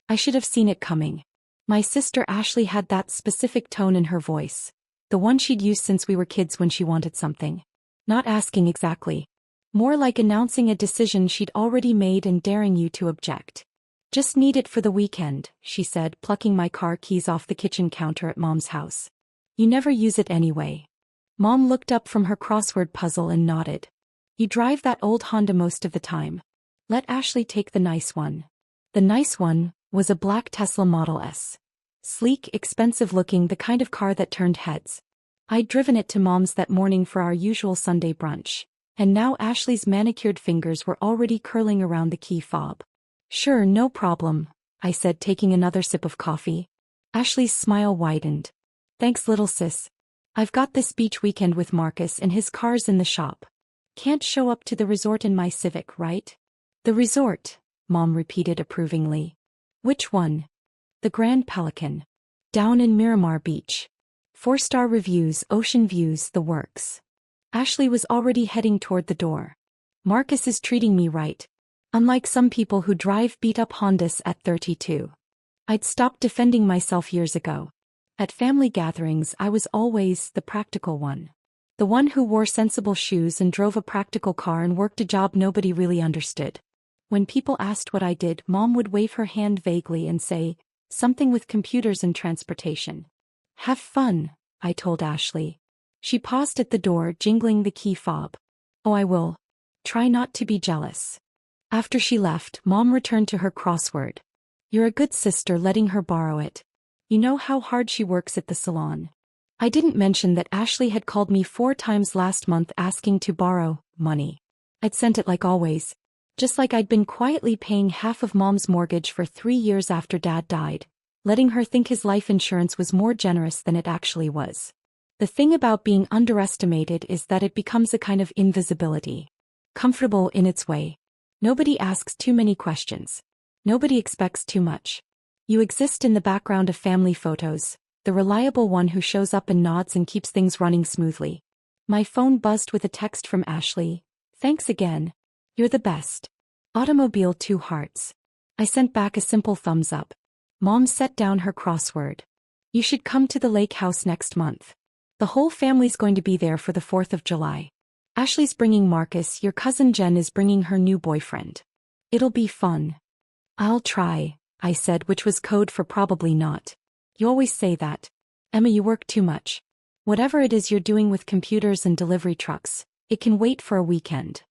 I should have seen it coming. My sister Ashley had that specific tone in her voice. The one she'd used since we were kids when she wanted something. Not asking exactly. More like announcing a decision she'd already made and daring you to object. Just need it for the weekend, she said, plucking my car keys off the kitchen counter at Mom's house. You never use it anyway. Mom looked up from her crossword puzzle and nodded. You drive that old Honda most of the time. Let Ashley take the nice one. The nice one was a black Tesla Model S. Sleek, expensive-looking, the kind of car that turned heads. I'd driven it to Mom's that morning for our usual Sunday brunch, and now Ashley's manicured fingers were already curling around the key fob. Sure, no problem, I said, taking another sip of coffee. Ashley's smile widened. Thanks, little sis. I've got this beach weekend with Marcus and his car's in the shop. Can't show up to the resort in my Civic, right? The resort, Mom repeated approvingly. Which one? The Grand Pelican. Down in Miramar Beach. 4-star reviews, ocean views, the works. Ashley was already heading toward the door. Marcus is treating me right. Unlike some people who drive beat-up Hondas at 32. I'd stopped defending myself years ago. At family gatherings I was always the practical one. The one who wore sensible shoes and drove a practical car and worked a job nobody really understood. When people asked what I did, Mom would wave her hand vaguely and say, something with computers and transportation. Have fun, I told Ashley. She paused at the door, jingling the key fob. Oh, I will. Try not to be jealous. After she left, Mom returned to her crossword. You're a good sister letting her borrow it. You know how hard she works at the salon. I didn't mention that Ashley had called me 4 times last month asking to borrow money. I'd sent it like always. Just like I'd been quietly paying half of Mom's mortgage for 3 years after Dad died, letting her think his life insurance was more generous than it actually was. The thing about being underestimated is that it becomes a kind of invisibility. Comfortable in its way. Nobody asks too many questions. Nobody expects too much. You exist in the background of family photos, the reliable one who shows up and nods and keeps things running smoothly. My phone buzzed with a text from Ashley. Thanks again. You're the best. Automobile 2 hearts. I sent back a simple thumbs up. Mom set down her crossword. You should come to the lake house next month. The whole family's going to be there for the 4th of July. Ashley's bringing Marcus, your cousin Jen is bringing her new boyfriend. It'll be fun. I'll try, I said, which was code for probably not. You always say that. Emma, you work too much. Whatever it is you're doing with computers and delivery trucks, it can wait for a weekend.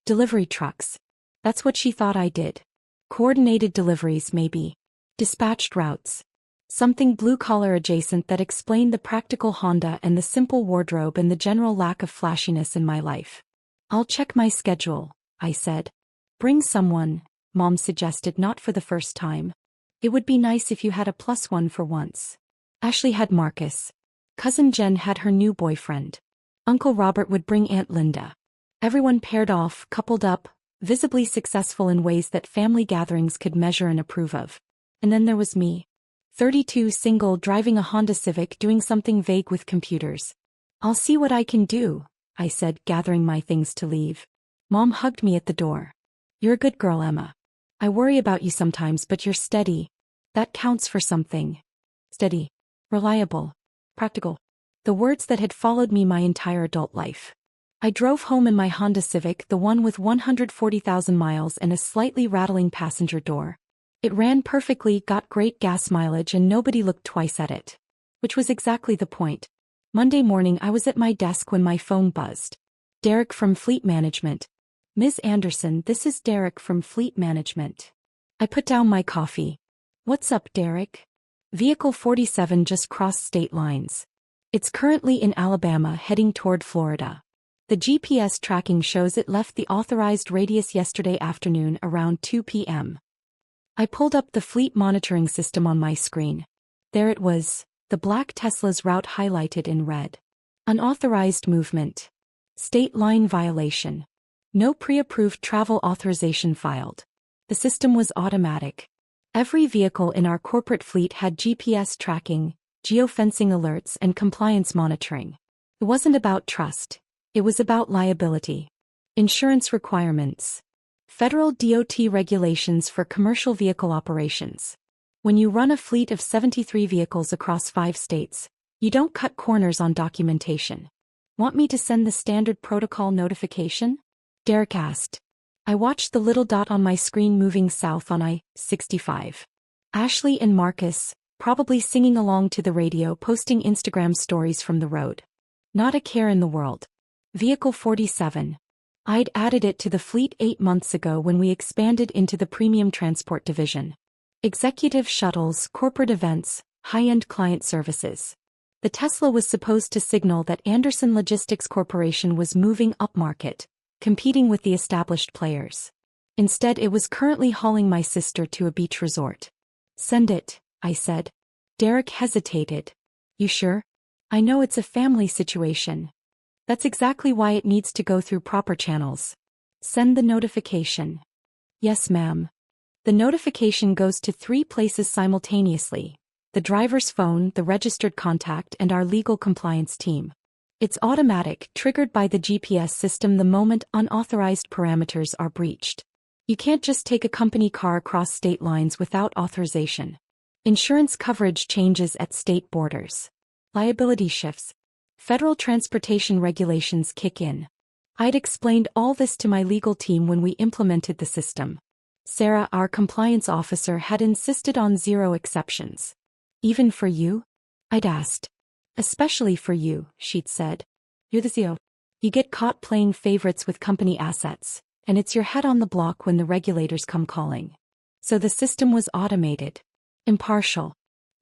Delivery trucks. That's what she thought I did. Coordinated deliveries, maybe. Dispatched routes. Something blue-collar adjacent that explained the practical Honda and the simple wardrobe and the general lack of flashiness in my life. I'll check my schedule, I said. Bring someone, Mom suggested, not for the first time. It would be nice if you had a +1 for once. Ashley had Marcus. Cousin Jen had her new boyfriend. Uncle Robert would bring Aunt Linda. Everyone paired off, coupled up, visibly successful in ways that family gatherings could measure and approve of. And then there was me. 32, single, driving a Honda Civic, doing something vague with computers. I'll see what I can do, I said, gathering my things to leave. Mom hugged me at the door. You're a good girl, Emma. I worry about you sometimes, but you're steady. That counts for something. Steady. Reliable. Practical. The words that had followed me my entire adult life. I drove home in my Honda Civic, the one with 140,000 miles and a slightly rattling passenger door. It ran perfectly, got great gas mileage, and nobody looked twice at it. Which was exactly the point. Monday morning I was at my desk when my phone buzzed. Derek from Fleet Management. Ms. Anderson, this is Derek from Fleet Management. I put down my coffee. What's up, Derek? Vehicle 47 just crossed state lines. It's currently in Alabama heading toward Florida. The GPS tracking shows it left the authorized radius yesterday afternoon around 2 p.m. I pulled up the fleet monitoring system on my screen. There it was, the black Tesla's route highlighted in red. Unauthorized movement. State line violation. No pre-approved travel authorization filed. The system was automatic. Every vehicle in our corporate fleet had GPS tracking, geofencing alerts, and compliance monitoring. It wasn't about trust. It was about liability. Insurance requirements. Federal DOT regulations for commercial vehicle operations. When you run a fleet of 73 vehicles across 5 states, you don't cut corners on documentation. Want me to send the standard protocol notification? Derek asked. I watched the little dot on my screen moving south on I-65. Ashley and Marcus, probably singing along to the radio, posting Instagram stories from the road. Not a care in the world. Vehicle 47. I'd added it to the fleet 8 months ago when we expanded into the premium transport division. Executive shuttles, corporate events, high-end client services. The Tesla was supposed to signal that Anderson Logistics Corporation was moving upmarket, competing with the established players. Instead, it was currently hauling my sister to a beach resort. Send it, I said. Derek hesitated. You sure? I know it's a family situation. That's exactly why it needs to go through proper channels. Send the notification. Yes, ma'am. The notification goes to 3 places simultaneously: the driver's phone, the registered contact, and our legal compliance team. It's automatic, triggered by the GPS system the moment unauthorized parameters are breached. You can't just take a company car across state lines without authorization. Insurance coverage changes at state borders. Liability shifts. Federal transportation regulations kick in. I'd explained all this to my legal team when we implemented the system. Sarah, our compliance officer, had insisted on 0 exceptions. Even for you? I'd asked. Especially for you, she'd said. You're the CEO. You get caught playing favorites with company assets, and it's your head on the block when the regulators come calling. So the system was automated. Impartial.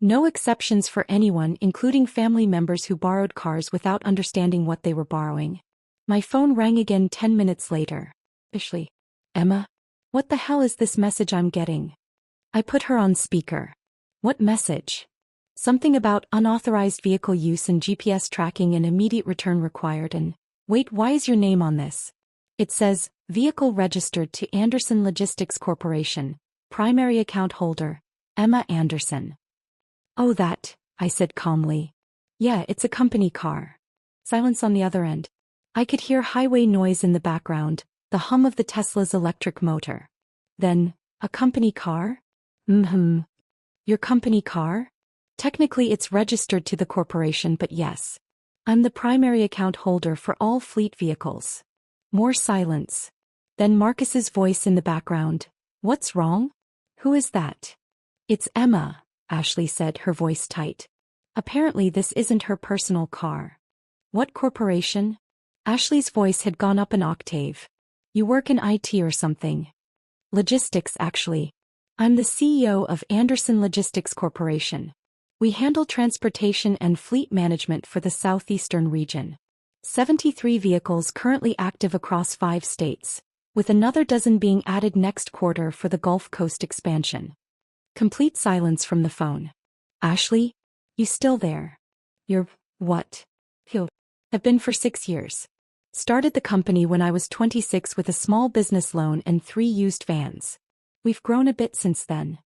No exceptions for anyone, including family members who borrowed cars without understanding what they were borrowing. My phone rang again 10 minutes later. Ashley. Emma? What the hell is this message I'm getting? I put her on speaker. What message? Something about unauthorized vehicle use and GPS tracking and immediate return required, and, wait, why is your name on this? It says, vehicle registered to Anderson Logistics Corporation, primary account holder, Emma Anderson. Oh, that, I said calmly. Yeah, it's a company car. Silence on the other end. I could hear highway noise in the background, the hum of the Tesla's electric motor. Then, a company car? Your company car? Technically it's registered to the corporation, but yes. I'm the primary account holder for all fleet vehicles. More silence. Then Marcus's voice in the background. What's wrong? Who is that? It's Emma, Ashley said, her voice tight. Apparently this isn't her personal car. What corporation? Ashley's voice had gone up an octave. You work in IT or something. Logistics, actually. I'm the CEO of Anderson Logistics Corporation. We handle transportation and fleet management for the southeastern region. 73 vehicles currently active across 5 states, with another dozen being added next quarter for the Gulf Coast expansion. Complete silence from the phone. Ashley? You still there? You're, what? I've been for 6 years. Started the company when I was 26 with a small business loan and 3 used vans. We've grown a bit since then.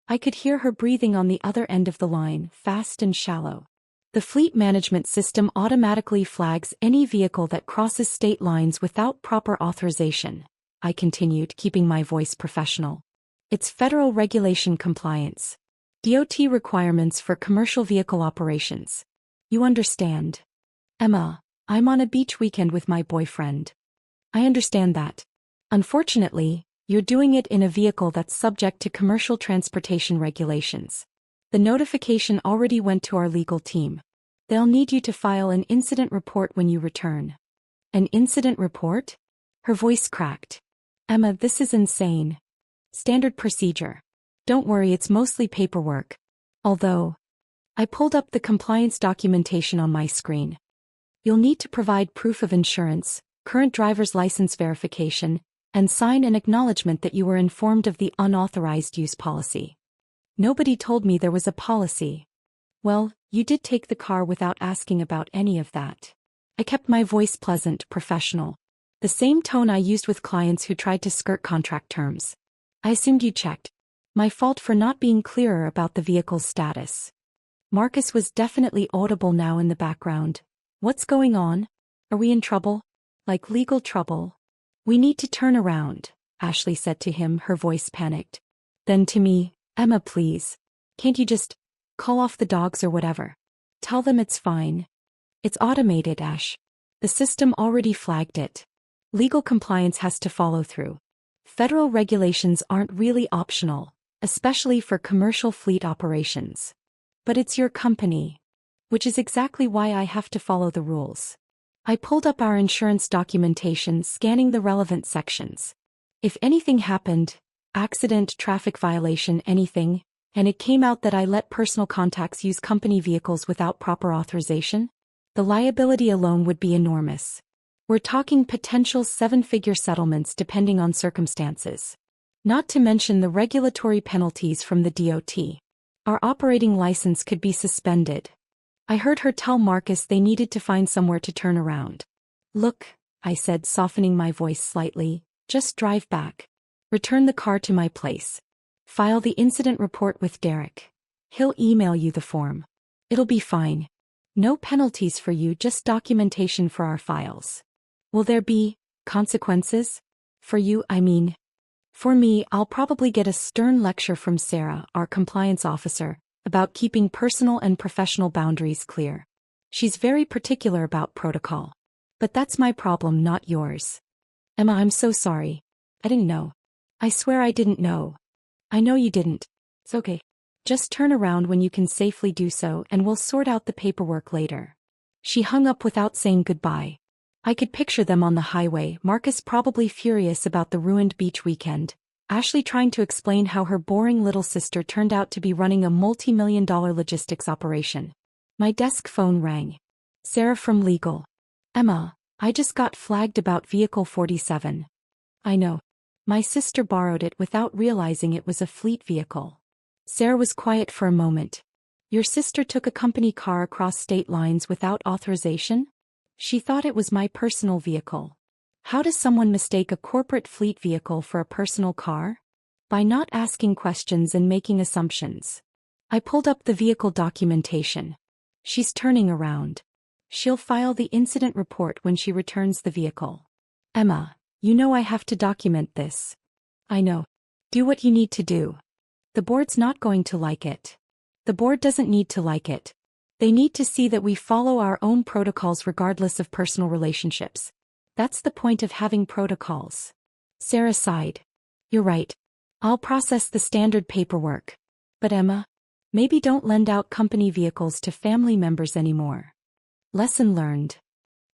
I could hear her breathing on the other end of the line, fast and shallow. The fleet management system automatically flags any vehicle that crosses state lines without proper authorization, I continued, keeping my voice professional. It's federal regulation compliance. DOT requirements for commercial vehicle operations. You understand? Emma, I'm on a beach weekend with my boyfriend. I understand that. Unfortunately, you're doing it in a vehicle that's subject to commercial transportation regulations. The notification already went to our legal team. They'll need you to file an incident report when you return. An incident report? Her voice cracked. Emma, this is insane. Standard procedure. Don't worry, it's mostly paperwork. Although, I pulled up the compliance documentation on my screen. You'll need to provide proof of insurance, current driver's license verification, and sign an acknowledgement that you were informed of the unauthorized use policy. Nobody told me there was a policy. Well, you did take the car without asking about any of that. I kept my voice pleasant, professional. The same tone I used with clients who tried to skirt contract terms. I assumed you checked. My fault for not being clearer about the vehicle's status. Marcus was definitely audible now in the background. What's going on? Are we in trouble? Like legal trouble? We need to turn around, Ashley said to him, her voice panicked. Then to me, Emma, please. Can't you just call off the dogs or whatever? Tell them it's fine. It's automated, Ash. The system already flagged it. Legal compliance has to follow through. Federal regulations aren't really optional, especially for commercial fleet operations. But it's your company, which is exactly why I have to follow the rules. I pulled up our insurance documentation, scanning the relevant sections. If anything happened, accident, traffic violation, anything, and it came out that I let personal contacts use company vehicles without proper authorization, the liability alone would be enormous. We're talking potential seven-figure settlements depending on circumstances. Not to mention the regulatory penalties from the DOT. Our operating license could be suspended. I heard her tell Marcus they needed to find somewhere to turn around. Look, I said, softening my voice slightly, just drive back. Return the car to my place. File the incident report with Derek. He'll email you the form. It'll be fine. No penalties for you, just documentation for our files. Will there be consequences? For you, I mean. For me, I'll probably get a stern lecture from Sarah, our compliance officer, about keeping personal and professional boundaries clear. She's very particular about protocol. But that's my problem, not yours. Emma, I'm so sorry. I didn't know. I swear I didn't know. I know you didn't. It's okay. Just turn around when you can safely do so and we'll sort out the paperwork later. She hung up without saying goodbye. I could picture them on the highway, Marcus probably furious about the ruined beach weekend, Ashley trying to explain how her boring little sister turned out to be running a multi-million-dollar logistics operation. My desk phone rang. Sarah from legal. Emma, I just got flagged about vehicle 47. I know. My sister borrowed it without realizing it was a fleet vehicle. Sarah was quiet for a moment. Your sister took a company car across state lines without authorization? She thought it was my personal vehicle. How does someone mistake a corporate fleet vehicle for a personal car? By not asking questions and making assumptions. I pulled up the vehicle documentation. She's turning around. She'll file the incident report when she returns the vehicle. Emma, you know I have to document this. I know. Do what you need to do. The board's not going to like it. The board doesn't need to like it. They need to see that we follow our own protocols regardless of personal relationships. That's the point of having protocols. Sarah sighed. You're right. I'll process the standard paperwork. But Emma, maybe don't lend out company vehicles to family members anymore. Lesson learned.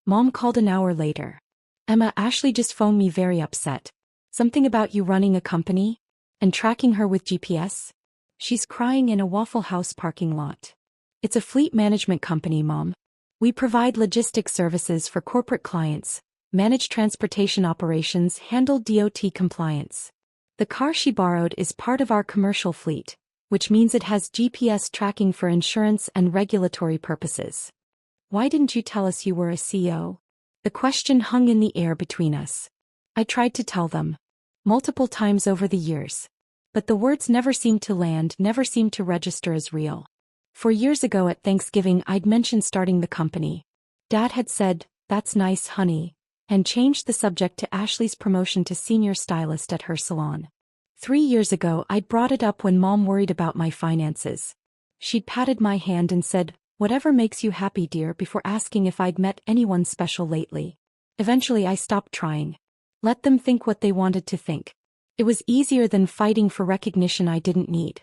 Mom called an hour later. Emma, Ashley just phoned me very upset. Something about you running a company? And tracking her with GPS? She's crying in a Waffle House parking lot. It's a fleet management company, Mom. We provide logistics services for corporate clients, manage transportation operations, handle DOT compliance. The car she borrowed is part of our commercial fleet, which means it has GPS tracking for insurance and regulatory purposes. Why didn't you tell us you were a CEO? The question hung in the air between us. I tried to tell them. Multiple times over the years. But the words never seemed to land, never seemed to register as real. 4 years ago at Thanksgiving I'd mentioned starting the company. Dad had said, "That's nice, honey," and changed the subject to Ashley's promotion to senior stylist at her salon. 3 years ago I'd brought it up when Mom worried about my finances. She'd patted my hand and said, "Whatever makes you happy, dear," before asking if I'd met anyone special lately. Eventually I stopped trying. Let them think what they wanted to think. It was easier than fighting for recognition I didn't need.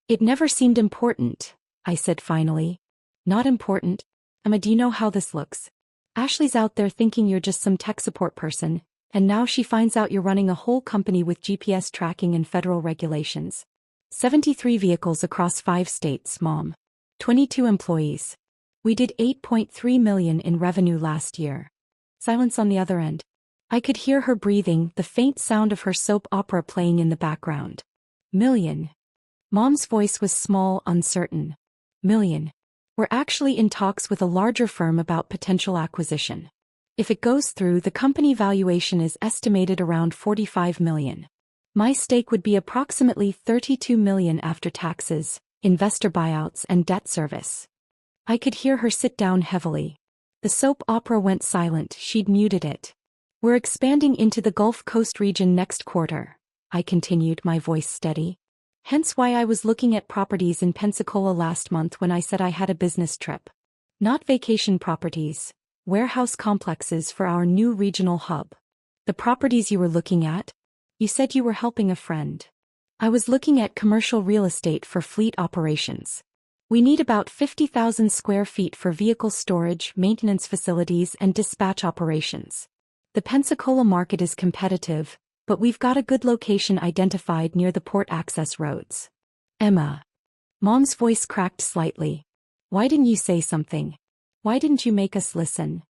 It never seemed important, I said finally. Not important? Emma, do you know how this looks? Ashley's out there thinking you're just some tech support person, and now she finds out you're running a whole company with GPS tracking and federal regulations. 73 vehicles across 5 states, Mom. 22 employees. We did $8.3 million in revenue last year. Silence on the other end. I could hear her breathing, the faint sound of her soap opera playing in the background. Million. Mom's voice was small, uncertain. Million. We're actually in talks with a larger firm about potential acquisition. If it goes through, the company valuation is estimated around $45 million. My stake would be approximately $32 million after taxes, investor buyouts and debt service. I could hear her sit down heavily. The soap opera went silent, she'd muted it. We're expanding into the Gulf Coast region next quarter, I continued, my voice steady. Hence why I was looking at properties in Pensacola last month when I said I had a business trip. Not vacation properties, warehouse complexes for our new regional hub. The properties you were looking at? You said you were helping a friend. I was looking at commercial real estate for fleet operations. We need about 50,000 square feet for vehicle storage, maintenance facilities, and dispatch operations. The Pensacola market is competitive, but we've got a good location identified near the port access roads. Emma. Mom's voice cracked slightly. Why didn't you say something? Why didn't you make us listen?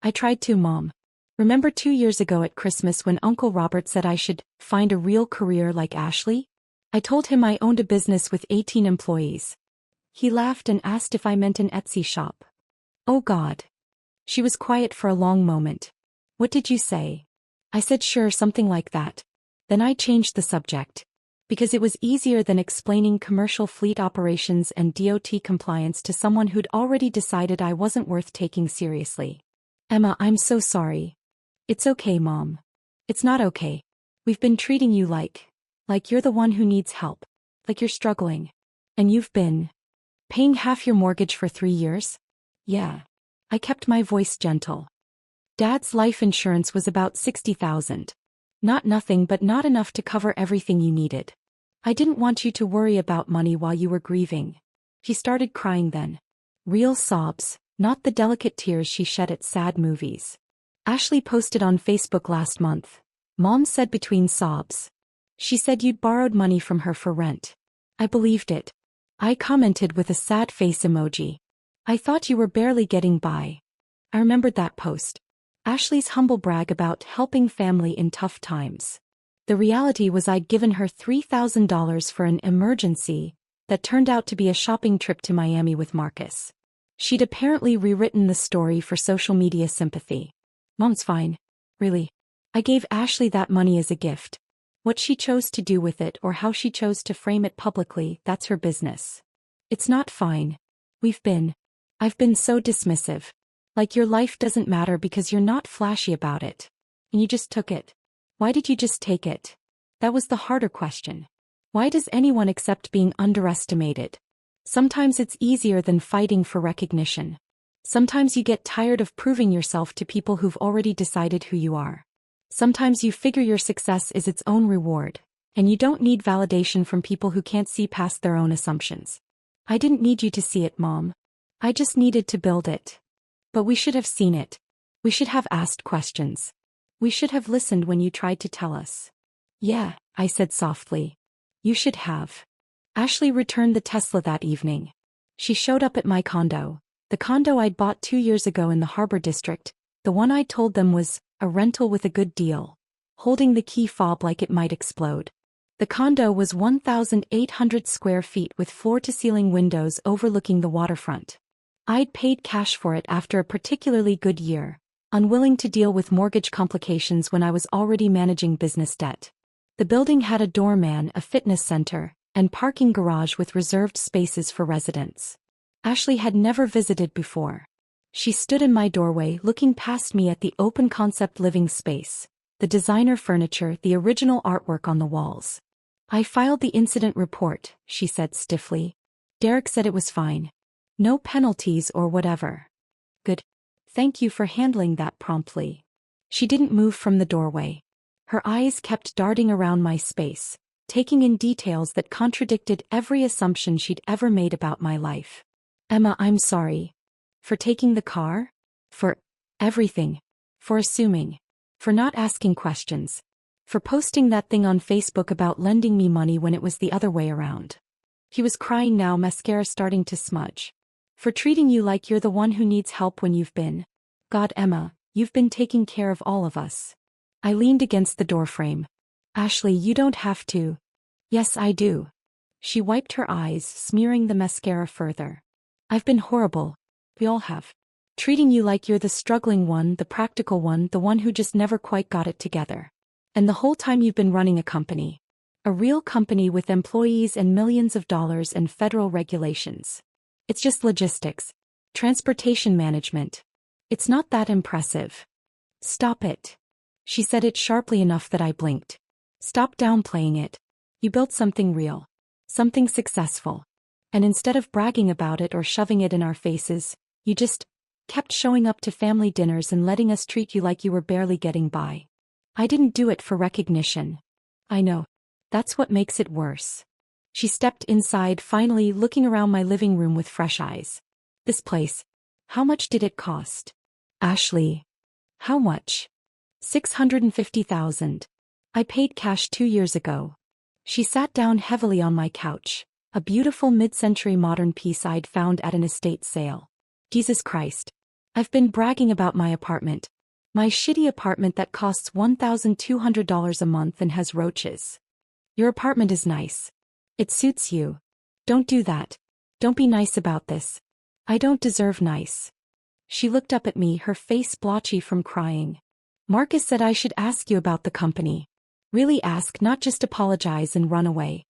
I tried to, Mom. Remember 2 years ago at Christmas when Uncle Robert said I should find a real career like Ashley? I told him I owned a business with 18 employees. He laughed and asked if I meant an Etsy shop. Oh God. She was quiet for a long moment. What did you say? I said sure, something like that. Then I changed the subject. Because it was easier than explaining commercial fleet operations and DOT compliance to someone who'd already decided I wasn't worth taking seriously. Emma, I'm so sorry. It's okay, Mom. It's not okay. We've been treating you like you're the one who needs help. Like you're struggling. And you've been paying half your mortgage for 3 years? Yeah. I kept my voice gentle. Dad's life insurance was about $60,000. Not nothing, but not enough to cover everything you needed. I didn't want you to worry about money while you were grieving. She started crying then. Real sobs, not the delicate tears she shed at sad movies. Ashley posted on Facebook last month. Mom said between sobs. She said you'd borrowed money from her for rent. I believed it. I commented with a sad face emoji. I thought you were barely getting by. I remembered that post. Ashley's humble brag about helping family in tough times. The reality was I'd given her $3,000 for an emergency that turned out to be a shopping trip to Miami with Marcus. She'd apparently rewritten the story for social media sympathy. Mom's fine. Really. I gave Ashley that money as a gift. What she chose to do with it or how she chose to frame it publicly, that's her business. It's not fine. I've been so dismissive. Like your life doesn't matter because you're not flashy about it. And you just took it. Why did you just take it? That was the harder question. Why does anyone accept being underestimated? Sometimes it's easier than fighting for recognition. Sometimes you get tired of proving yourself to people who've already decided who you are. Sometimes you figure your success is its own reward, and you don't need validation from people who can't see past their own assumptions. I didn't need you to see it, Mom. I just needed to build it. But we should have seen it. We should have asked questions. We should have listened when you tried to tell us. Yeah, I said softly. You should have. Ashley returned the Tesla that evening. She showed up at my condo, the condo I'd bought 2 years ago in the Harbor District, the one I told them was a rental with a good deal, holding the key fob like it might explode. The condo was 1,800 square feet with floor-to-ceiling windows overlooking the waterfront. I'd paid cash for it after a particularly good year, unwilling to deal with mortgage complications when I was already managing business debt. The building had a doorman, a fitness center, and parking garage with reserved spaces for residents. Ashley had never visited before. She stood in my doorway looking past me at the open-concept living space, the designer furniture, the original artwork on the walls. I filed the incident report, she said stiffly. Derek said it was fine. No penalties or whatever. Good. Thank you for handling that promptly. She didn't move from the doorway. Her eyes kept darting around my space, taking in details that contradicted every assumption she'd ever made about my life. Emma, I'm sorry. For taking the car? For everything. For assuming. For not asking questions. For posting that thing on Facebook about lending me money when it was the other way around. He was crying now, mascara starting to smudge. For treating you like you're the one who needs help when you've been. God, Emma, you've been taking care of all of us. I leaned against the doorframe. Ashley, you don't have to. Yes, I do. She wiped her eyes, smearing the mascara further. I've been horrible. We all have. Treating you like you're the struggling one, the practical one, the one who just never quite got it together. And the whole time you've been running a company. A real company with employees and millions of dollars and federal regulations. It's just logistics. Transportation management. It's not that impressive. Stop it. She said it sharply enough that I blinked. Stop downplaying it. You built something real. Something successful. And instead of bragging about it or shoving it in our faces, you just kept showing up to family dinners and letting us treat you like you were barely getting by. I didn't do it for recognition. I know. That's what makes it worse. She stepped inside, finally looking around my living room with fresh eyes. This place. How much did it cost? Ashley. How much? $650,000. I paid cash 2 years ago. She sat down heavily on my couch, a beautiful mid-century modern piece I'd found at an estate sale. Jesus Christ. I've been bragging about my apartment. My shitty apartment that costs $1,200 a month and has roaches. Your apartment is nice. It suits you. Don't do that. Don't be nice about this. I don't deserve nice. She looked up at me, her face blotchy from crying. Marcus said I should ask you about the company. Really ask, not just apologize and run away.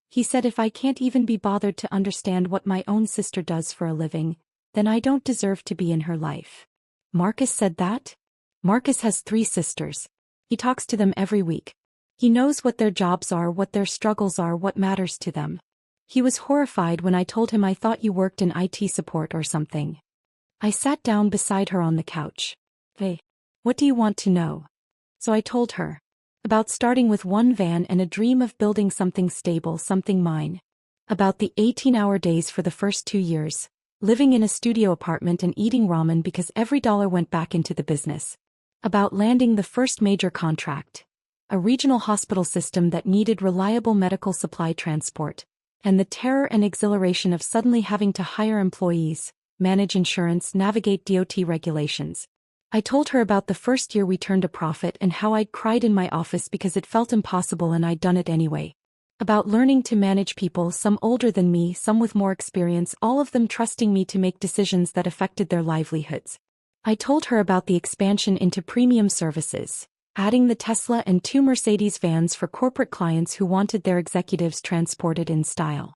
He said if I can't even be bothered to understand what my own sister does for a living, then I don't deserve to be in her life. Marcus said that? Marcus has 3 sisters. He talks to them every week. He knows what their jobs are, what their struggles are, what matters to them. He was horrified when I told him I thought you worked in IT support or something. I sat down beside her on the couch. Hey, what do you want to know? So I told her. About starting with 1 van and a dream of building something stable, something mine. About the 18-hour days for the first 2 years, living in a studio apartment and eating ramen because every dollar went back into the business. About landing the first major contract. A regional hospital system that needed reliable medical supply transport. And the terror and exhilaration of suddenly having to hire employees, manage insurance, navigate DOT regulations. I told her about the first year we turned a profit and how I'd cried in my office because it felt impossible and I'd done it anyway. About learning to manage people, some older than me, some with more experience, all of them trusting me to make decisions that affected their livelihoods. I told her about the expansion into premium services, adding the Tesla and 2 Mercedes vans for corporate clients who wanted their executives transported in style.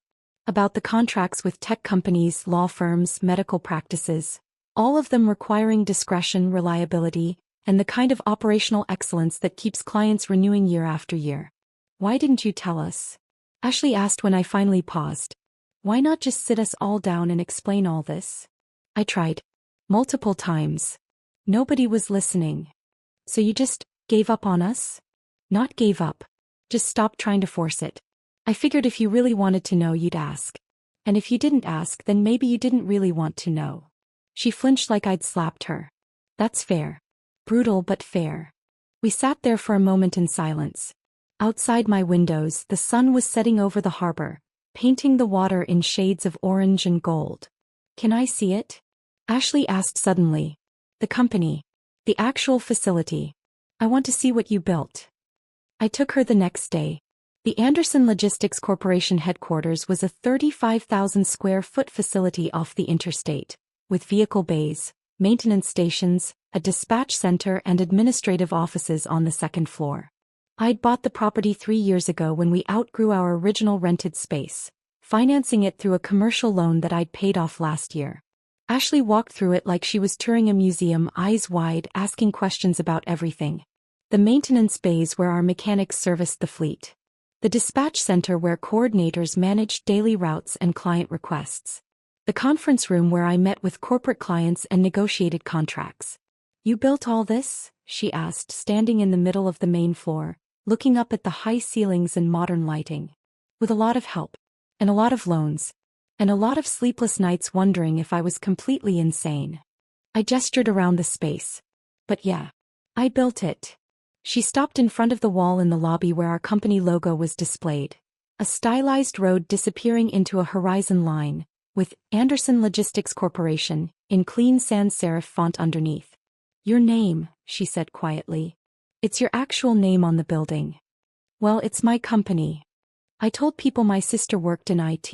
About the contracts with tech companies, law firms, medical practices, all of them requiring discretion, reliability, and the kind of operational excellence that keeps clients renewing year after year. Why didn't you tell us? Ashley asked when I finally paused. Why not just sit us all down and explain all this? I tried. Multiple times. Nobody was listening. So you just gave up on us? Not gave up. Just stopped trying to force it. I figured if you really wanted to know, you'd ask. And if you didn't ask, then maybe you didn't really want to know. She flinched like I'd slapped her. That's fair. Brutal but fair. We sat there for a moment in silence. Outside my windows, the sun was setting over the harbor, painting the water in shades of orange and gold. Can I see it? Ashley asked suddenly. The company. The actual facility. I want to see what you built. I took her the next day. The Anderson Logistics Corporation headquarters was a 35,000 square foot facility off the interstate, with vehicle bays, maintenance stations, a dispatch center and administrative offices on the 2nd floor. I'd bought the property 3 years ago when we outgrew our original rented space, financing it through a commercial loan that I'd paid off last year. Ashley walked through it like she was touring a museum, eyes wide, asking questions about everything. The maintenance bays where our mechanics serviced the fleet. The dispatch center where coordinators managed daily routes and client requests. The conference room where I met with corporate clients and negotiated contracts. You built all this? She asked, standing in the middle of the main floor, looking up at the high ceilings and modern lighting. With a lot of help. And a lot of loans. And a lot of sleepless nights wondering if I was completely insane. I gestured around the space. But yeah. I built it. She stopped in front of the wall in the lobby where our company logo was displayed. A stylized road disappearing into a horizon line, with Anderson Logistics Corporation, in clean sans serif font underneath. Your name, she said quietly. It's your actual name on the building. Well, it's my company. I told people my sister worked in IT.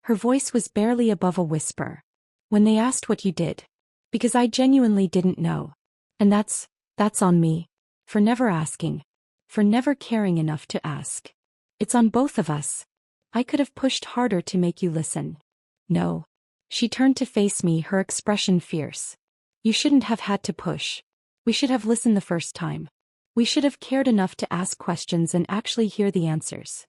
Her voice was barely above a whisper. When they asked what you did. Because I genuinely didn't know. And that's on me. For never asking. For never caring enough to ask. It's on both of us. I could have pushed harder to make you listen. No. She turned to face me, her expression fierce. You shouldn't have had to push. We should have listened the first time. We should have cared enough to ask questions and actually hear the answers.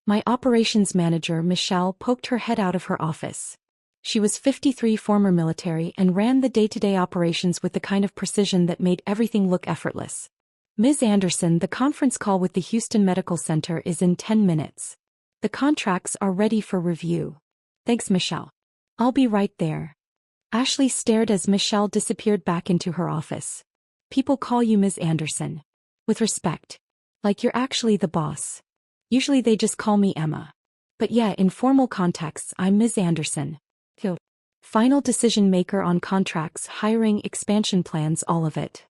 My operations manager, Michelle, poked her head out of her office. She was 53, former military, and ran the day-to-day operations with the kind of precision that made everything look effortless. Ms. Anderson, the conference call with the Houston Medical Center is in 10 minutes. The contracts are ready for review. Thanks, Michelle. I'll be right there. Ashley stared as Michelle disappeared back into her office. People call you Ms. Anderson. With respect. Like you're actually the boss. Usually they just call me Emma. But yeah, in formal contexts, I'm Ms. Anderson. Final decision maker on contracts, hiring, expansion plans, all of it.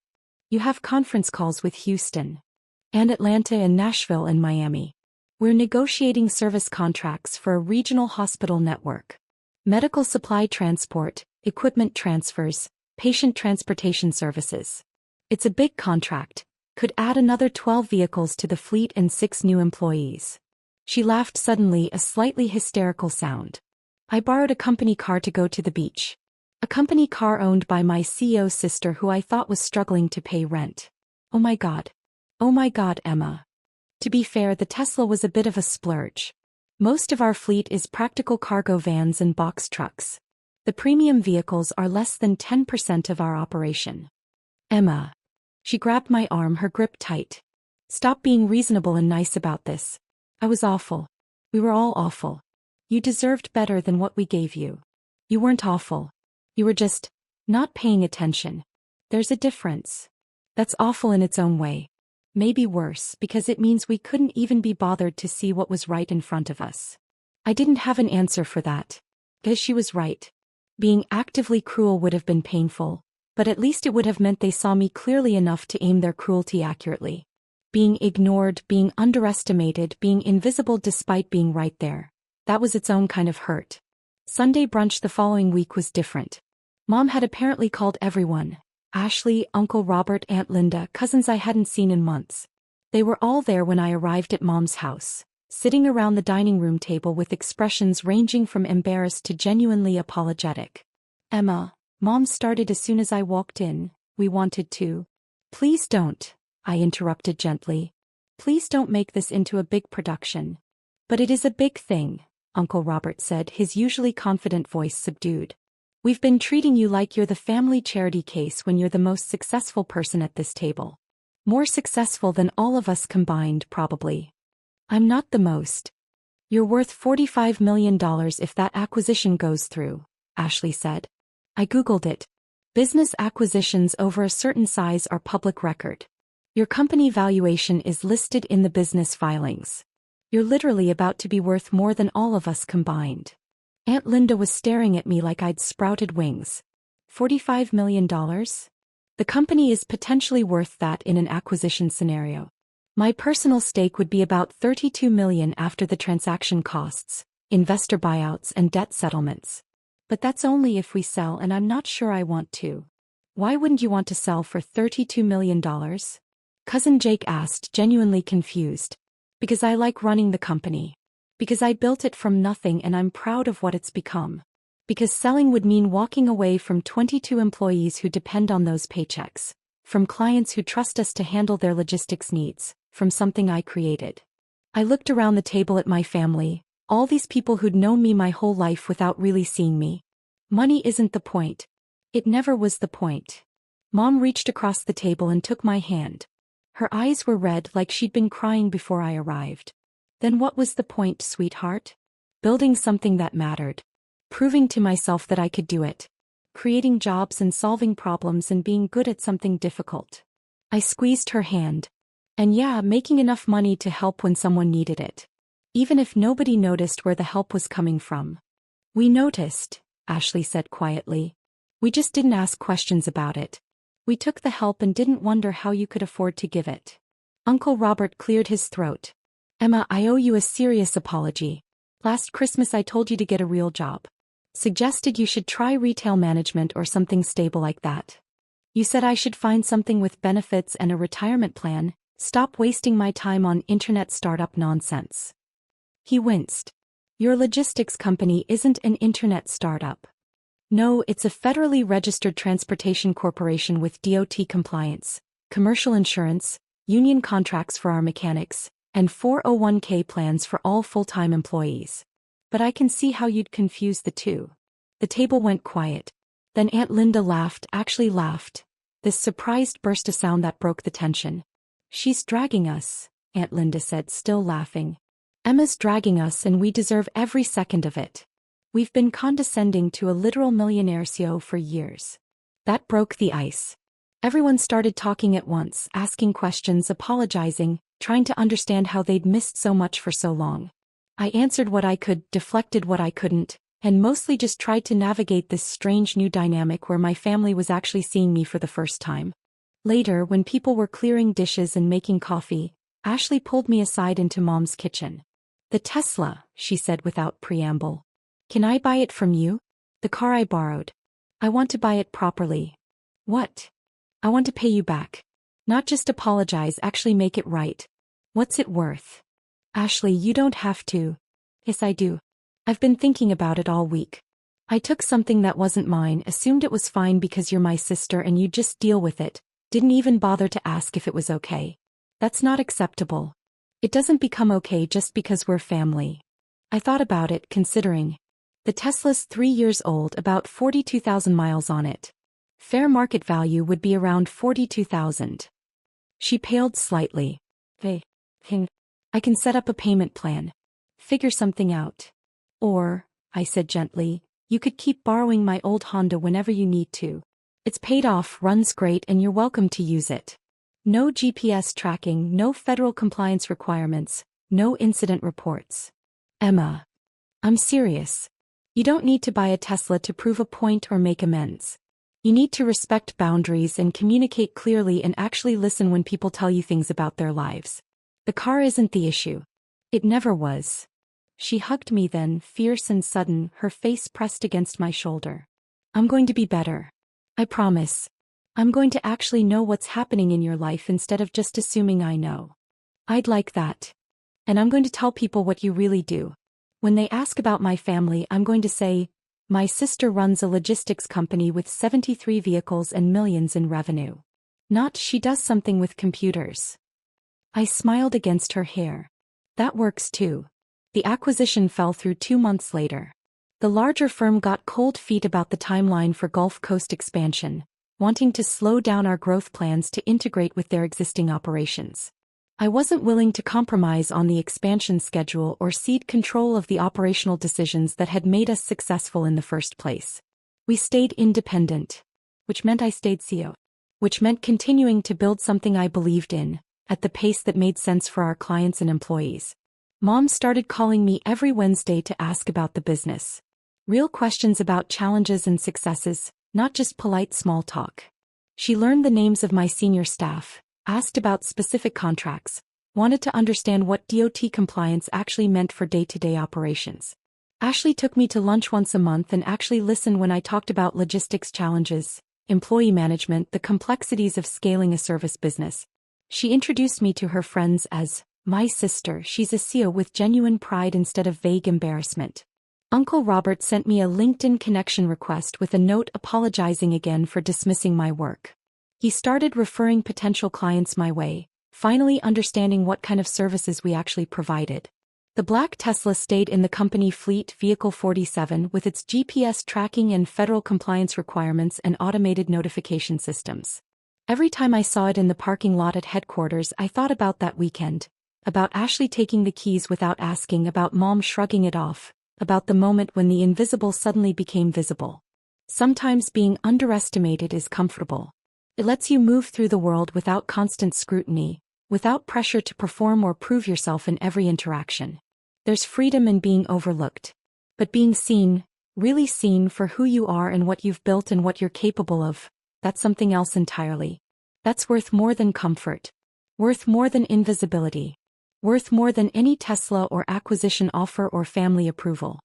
You have conference calls with Houston. And Atlanta and Nashville and Miami. We're negotiating service contracts for a regional hospital network. Medical supply transport, equipment transfers, patient transportation services. It's a big contract. Could add another 12 vehicles to the fleet and 6 new employees. She laughed suddenly, a slightly hysterical sound. I borrowed a company car to go to the beach. A company car owned by my CEO's sister who I thought was struggling to pay rent. Oh my God. Oh my God, Emma. To be fair, the Tesla was a bit of a splurge. Most of our fleet is practical cargo vans and box trucks. The premium vehicles are less than 10% of our operation. Emma. She grabbed my arm, her grip tight. Stop being reasonable and nice about this. I was awful. We were all awful. You deserved better than what we gave you. You weren't awful. You were just not paying attention. There's a difference. That's awful in its own way. Maybe worse, because it means we couldn't even be bothered to see what was right in front of us. I didn't have an answer for that. Because she was right. Being actively cruel would have been painful, but at least it would have meant they saw me clearly enough to aim their cruelty accurately. Being ignored, being underestimated, being invisible despite being right there. That was its own kind of hurt. Sunday brunch the following week was different. Mom had apparently called everyone. Ashley, Uncle Robert, Aunt Linda, cousins I hadn't seen in months. They were all there when I arrived at Mom's house, sitting around the dining room table with expressions ranging from embarrassed to genuinely apologetic. Emma, Mom started as soon as I walked in, we wanted to. Please don't, I interrupted gently. Please don't make this into a big production. But it is a big thing, Uncle Robert said, his usually confident voice subdued. We've been treating you like you're the family charity case when you're the most successful person at this table. More successful than all of us combined, probably. I'm not the most. You're worth $45 million if that acquisition goes through, Ashley said. I Googled it. Business acquisitions over a certain size are public record. Your company valuation is listed in the business filings. You're literally about to be worth more than all of us combined. Aunt Linda was staring at me like I'd sprouted wings. $45 million? The company is potentially worth that in an acquisition scenario. My personal stake would be about $32 million after the transaction costs, investor buyouts and debt settlements. But that's only if we sell, and I'm not sure I want to. Why wouldn't you want to sell for $32 million? Cousin Jake asked, genuinely confused. Because I like running the company. Because I built it from nothing and I'm proud of what it's become. Because selling would mean walking away from 22 employees who depend on those paychecks. From clients who trust us to handle their logistics needs. From something I created. I looked around the table at my family, all these people who'd known me my whole life without really seeing me. Money isn't the point. It never was the point. Mom reached across the table and took my hand. Her eyes were red like she'd been crying before I arrived. Then what was the point, sweetheart? Building something that mattered. Proving to myself that I could do it. Creating jobs and solving problems and being good at something difficult. I squeezed her hand. And yeah, making enough money to help when someone needed it. Even if nobody noticed where the help was coming from. We noticed, Ashley said quietly. We just didn't ask questions about it. We took the help and didn't wonder how you could afford to give it. Uncle Robert cleared his throat. Emma, I owe you a serious apology. Last Christmas I told you to get a real job. Suggested you should try retail management or something stable like that. You said I should find something with benefits and a retirement plan. Stop wasting my time on internet startup nonsense. He winced. Your logistics company isn't an internet startup. No, it's a federally registered transportation corporation with DOT compliance, commercial insurance, union contracts for our mechanics, and 401k plans for all full-time employees. But I can see how you'd confuse the two. The table went quiet. Then Aunt Linda laughed, actually laughed. This surprised burst of sound that broke the tension. She's dragging us, Aunt Linda said, still laughing. Emma's dragging us and we deserve every second of it. We've been condescending to a literal millionaire CEO for years. That broke the ice. Everyone started talking at once, asking questions, apologizing, trying to understand how they'd missed so much for so long. I answered what I could, deflected what I couldn't, and mostly just tried to navigate this strange new dynamic where my family was actually seeing me for the first time. Later, when people were clearing dishes and making coffee, Ashley pulled me aside into Mom's kitchen. "The Tesla," she said without preamble. "Can I buy it from you? The car I borrowed. I want to buy it properly." "What?" "I want to pay you back. Not just apologize, actually make it right." "What's it worth?" "Ashley, you don't have to." "Yes, I do. I've been thinking about it all week. I took something that wasn't mine, assumed it was fine because you're my sister and you just deal with it, didn't even bother to ask if it was okay. That's not acceptable. It doesn't become okay just because we're family." I thought about it, considering. The Tesla's 3 years old, about 42,000 miles on it. Fair market value would be around 42,000. She paled slightly. I can set up a payment plan. Figure something out. Or, I said gently, you could keep borrowing my old Honda whenever you need to. It's paid off, runs great, and you're welcome to use it. No GPS tracking, no federal compliance requirements, no incident reports. Emma. I'm serious. You don't need to buy a Tesla to prove a point or make amends. You need to respect boundaries and communicate clearly and actually listen when people tell you things about their lives. The car isn't the issue. It never was. She hugged me then, fierce and sudden, her face pressed against my shoulder. I'm going to be better. I promise. I'm going to actually know what's happening in your life instead of just assuming I know. I'd like that. And I'm going to tell people what you really do. When they ask about my family, I'm going to say, my sister runs a logistics company with 73 vehicles and millions in revenue. Not she does something with computers. I smiled against her hair. That works too. The acquisition fell through 2 months later. The larger firm got cold feet about the timeline for Gulf Coast expansion, wanting to slow down our growth plans to integrate with their existing operations. I wasn't willing to compromise on the expansion schedule or cede control of the operational decisions that had made us successful in the first place. We stayed independent, which meant I stayed CEO, which meant continuing to build something I believed in, at the pace that made sense for our clients and employees. Mom started calling me every Wednesday to ask about the business. Real questions about challenges and successes, not just polite small talk. She learned the names of my senior staff, asked about specific contracts, wanted to understand what DOT compliance actually meant for day-to-day operations. Ashley took me to lunch once a month and actually listened when I talked about logistics challenges, employee management, the complexities of scaling a service business. She introduced me to her friends as my sister. She's a CEO with genuine pride instead of vague embarrassment. Uncle Robert sent me a LinkedIn connection request with a note apologizing again for dismissing my work. He started referring potential clients my way, finally understanding what kind of services we actually provided. The black Tesla stayed in the company fleet, Vehicle 47, with its GPS tracking and federal compliance requirements and automated notification systems. Every time I saw it in the parking lot at headquarters, I thought about that weekend. About Ashley taking the keys without asking, about Mom shrugging it off, about the moment when the invisible suddenly became visible. Sometimes being underestimated is comfortable. It lets you move through the world without constant scrutiny, without pressure to perform or prove yourself in every interaction. There's freedom in being overlooked. But being seen, really seen for who you are and what you've built and what you're capable of, that's something else entirely. That's worth more than comfort. Worth more than invisibility. Worth more than any Tesla or acquisition offer or family approval.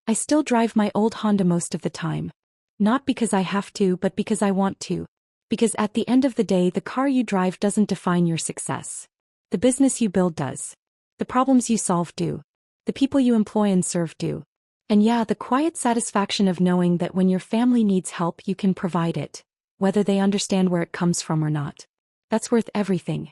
I still drive my old Honda most of the time. Not because I have to, but because I want to. Because at the end of the day, the car you drive doesn't define your success. The business you build does. The problems you solve do. The people you employ and serve do. And yeah, the quiet satisfaction of knowing that when your family needs help, you can provide it, whether they understand where it comes from or not. That's worth everything.